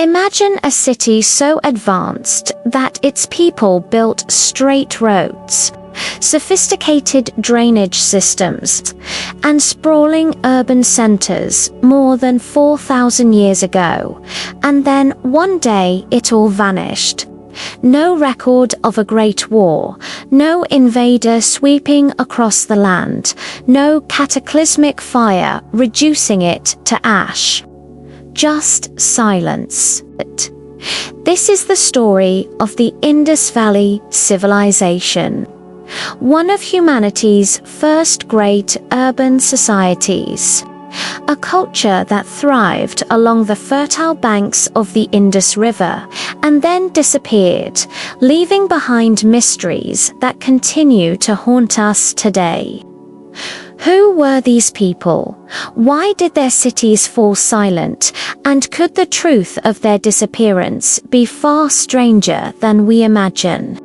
Imagine a city so advanced that its people built straight roads, sophisticated drainage systems, and sprawling urban centers more than 4,000 years ago, and then one day it all vanished. No record of a great war, no invader sweeping across the land, no cataclysmic fire reducing it to ash. Just silence. This is the story of the Indus Valley Civilization, one of humanity's first great urban societies, a culture that thrived along the fertile banks of the Indus River and then disappeared, leaving behind mysteries that continue to haunt us today. Who were these people? Why did their cities fall silent? And could the truth of their disappearance be far stranger than we imagine?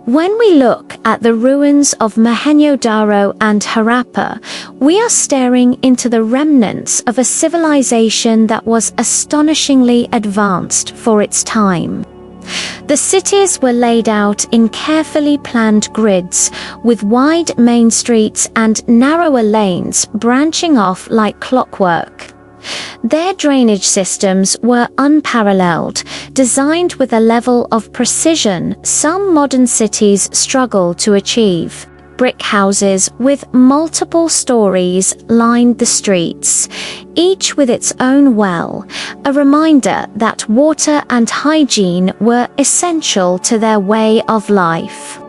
When we look at the ruins of Mohenjo-daro and Harappa, we are staring into the remnants of a civilization that was astonishingly advanced for its time. The cities were laid out in carefully planned grids, with wide main streets and narrower lanes branching off like clockwork. Their drainage systems were unparalleled, designed with a level of precision some modern cities struggle to achieve. Brick houses with multiple stories lined the streets, each with its own well, a reminder that water and hygiene were essential to their way of life.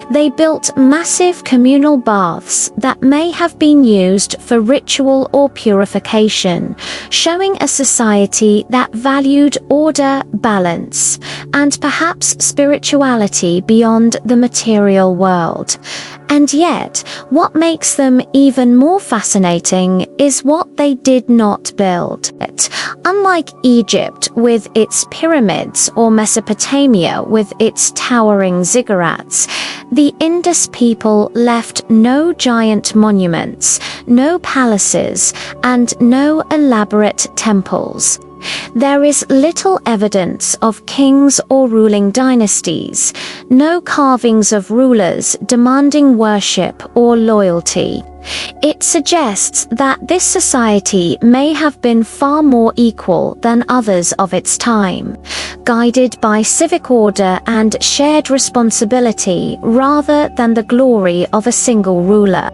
They built massive communal baths that may have been used for ritual or purification, showing a society that valued order, balance, and perhaps spirituality beyond the material world. And yet, what makes them even more fascinating is what they did not build. Unlike Egypt with its pyramids or Mesopotamia with its towering ziggurats, the Indus people left no giant monuments, no palaces, and no elaborate temples. There is little evidence of kings or ruling dynasties, no carvings of rulers demanding worship or loyalty. It suggests that this society may have been far more equal than others of its time, guided by civic order and shared responsibility rather than the glory of a single ruler.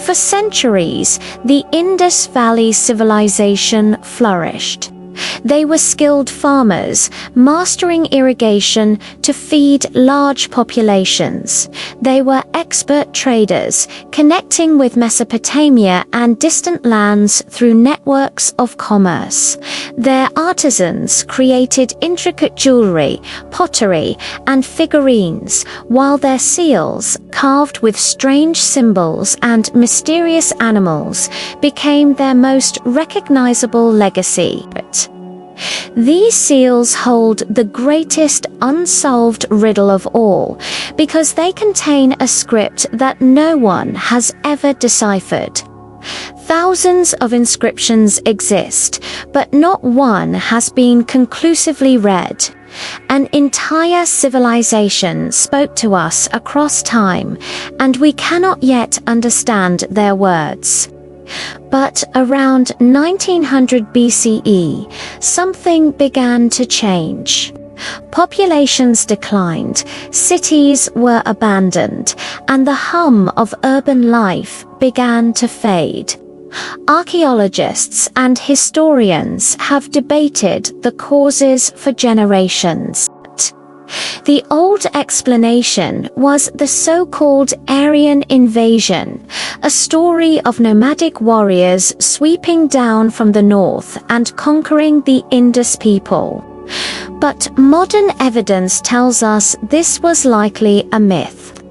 For centuries, the Indus Valley Civilization flourished. They were skilled farmers, mastering irrigation to feed large populations. They were expert traders, connecting with Mesopotamia and distant lands through networks of commerce. Their artisans created intricate jewelry, pottery, and figurines, while their seals, carved with strange symbols and mysterious animals, became their most recognizable legacy. These seals hold the greatest unsolved riddle of all, because they contain a script that no one has ever deciphered. Thousands of inscriptions exist, but not one has been conclusively read. An entire civilization spoke to us across time, and we cannot yet understand their words. But around 1900 BCE, something began to change. Populations declined, cities were abandoned, and the hum of urban life began to fade. Archaeologists and historians have debated the causes for generations. The old explanation was the so-called Aryan invasion, a story of nomadic warriors sweeping down from the north and conquering the Indus people. But modern evidence tells us this was likely a myth.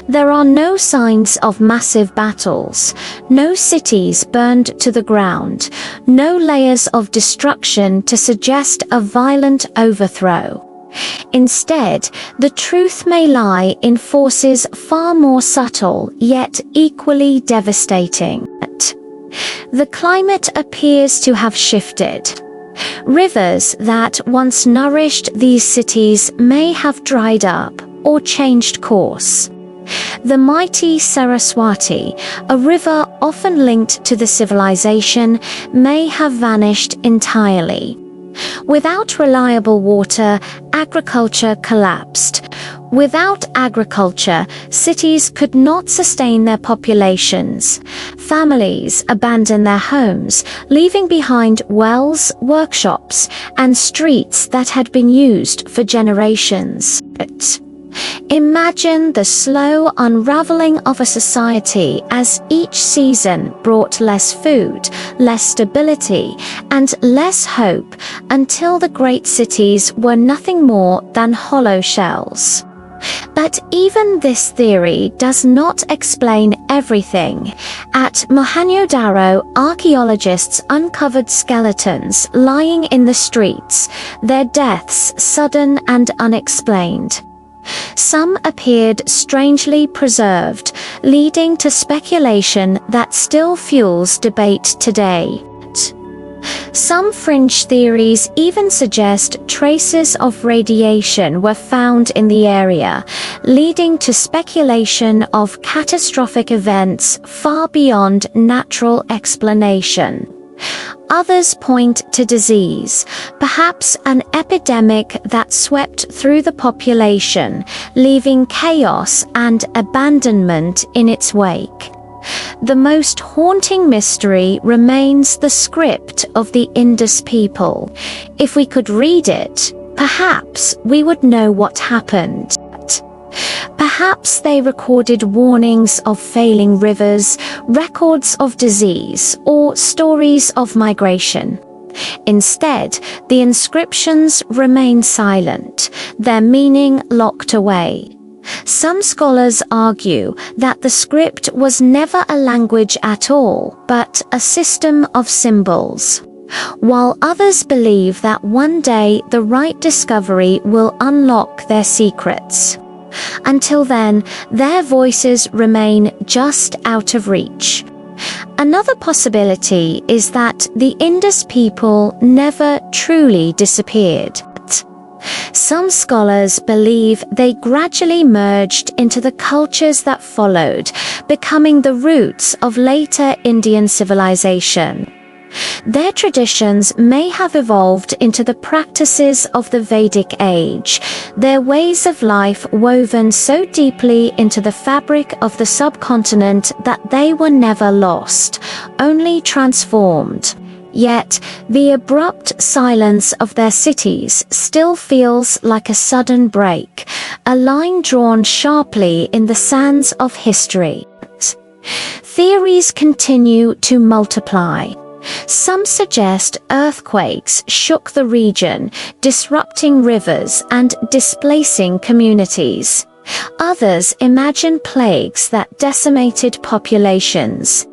There are no signs of massive battles, no cities burned to the ground, no layers of destruction to suggest a violent overthrow. Instead, the truth may lie in forces far more subtle yet equally devastating. The climate appears to have shifted. Rivers that once nourished these cities may have dried up or changed course. The mighty Saraswati, a river often linked to the civilization, may have vanished entirely. Without reliable water, agriculture collapsed. Without agriculture, cities could not sustain their populations. Families abandoned their homes, leaving behind wells, workshops, and streets that had been used for generations. Imagine the slow unraveling of a society as each season brought less food, less stability, and less hope until the great cities were nothing more than hollow shells. But even this theory does not explain everything. At Mohenjo-daro, archaeologists uncovered skeletons lying in the streets, their deaths sudden and unexplained. Some appeared strangely preserved, leading to speculation that still fuels debate today. Some fringe theories even suggest traces of radiation were found in the area, leading to speculation of catastrophic events far beyond natural explanation. Others point to disease, perhaps an epidemic that swept through the population, leaving chaos and abandonment in its wake. The most haunting mystery remains the script of the Indus people. If we could read it, perhaps we would know what happened. Perhaps they recorded warnings of failing rivers, records of disease, or stories of migration. Instead, the inscriptions remain silent, their meaning locked away. Some scholars argue that the script was never a language at all, but a system of symbols, while others believe that one day the right discovery will unlock their secrets. Until then, their voices remain just out of reach. Another possibility is that the Indus people never truly disappeared. Some scholars believe they gradually merged into the cultures that followed, becoming the roots of later Indian civilization. Their traditions may have evolved into the practices of the Vedic age, their ways of life woven so deeply into the fabric of the subcontinent that they were never lost, only transformed. Yet, the abrupt silence of their cities still feels like a sudden break, a line drawn sharply in the sands of history. Theories continue to multiply. Some suggest earthquakes shook the region, disrupting rivers and displacing communities. Others imagine plagues that decimated populations.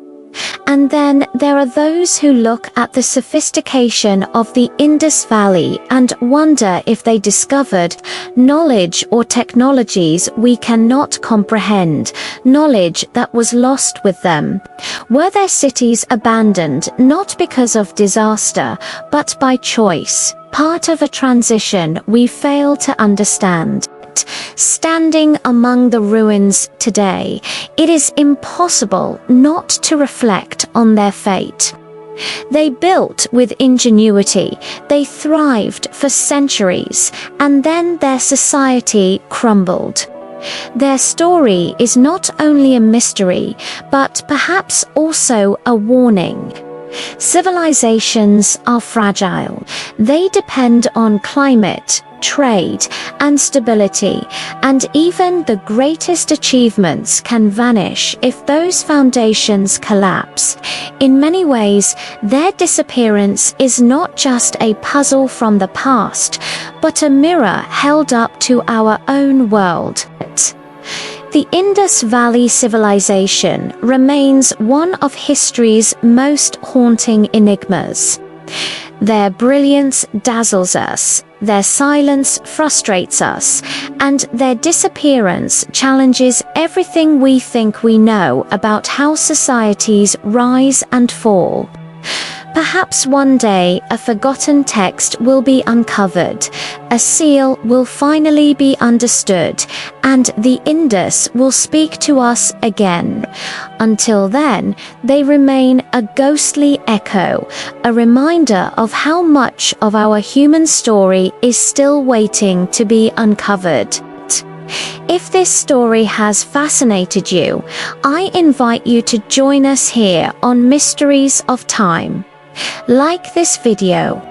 And then there are those who look at the sophistication of the Indus Valley and wonder if they discovered knowledge or technologies we cannot comprehend, knowledge that was lost with them. Were their cities abandoned not because of disaster, but by choice, part of a transition we fail to understand? Standing among the ruins today, it is impossible not to reflect on their fate. They built with ingenuity, they thrived for centuries, and then their society crumbled. Their story is not only a mystery, but perhaps also a warning. Civilizations are fragile. They depend on climate, trade, and stability, and even the greatest achievements can vanish if those foundations collapse. In many ways, their disappearance is not just a puzzle from the past, but a mirror held up to our own world. The Indus Valley Civilization remains one of history's most haunting enigmas. Their brilliance dazzles us, their silence frustrates us, and their disappearance challenges everything we think we know about how societies rise and fall. Perhaps one day a forgotten text will be uncovered, a seal will finally be understood, and the Indus will speak to us again. Until then, they remain a ghostly echo, a reminder of how much of our human story is still waiting to be uncovered. If this story has fascinated you, I invite you to join us here on Mysteries of Time. Like this video,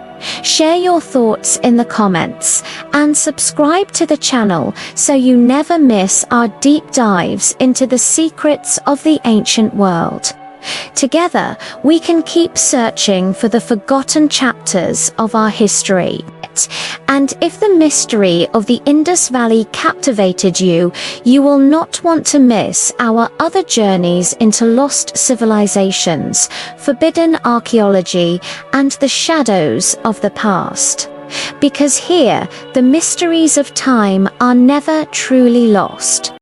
share your thoughts in the comments, and subscribe to the channel so you never miss our deep dives into the secrets of the ancient world. Together, we can keep searching for the forgotten chapters of our history. And if the mystery of the Indus Valley captivated you, you will not want to miss our other journeys into lost civilizations, forbidden archaeology, and the shadows of the past. Because here, the mysteries of time are never truly lost.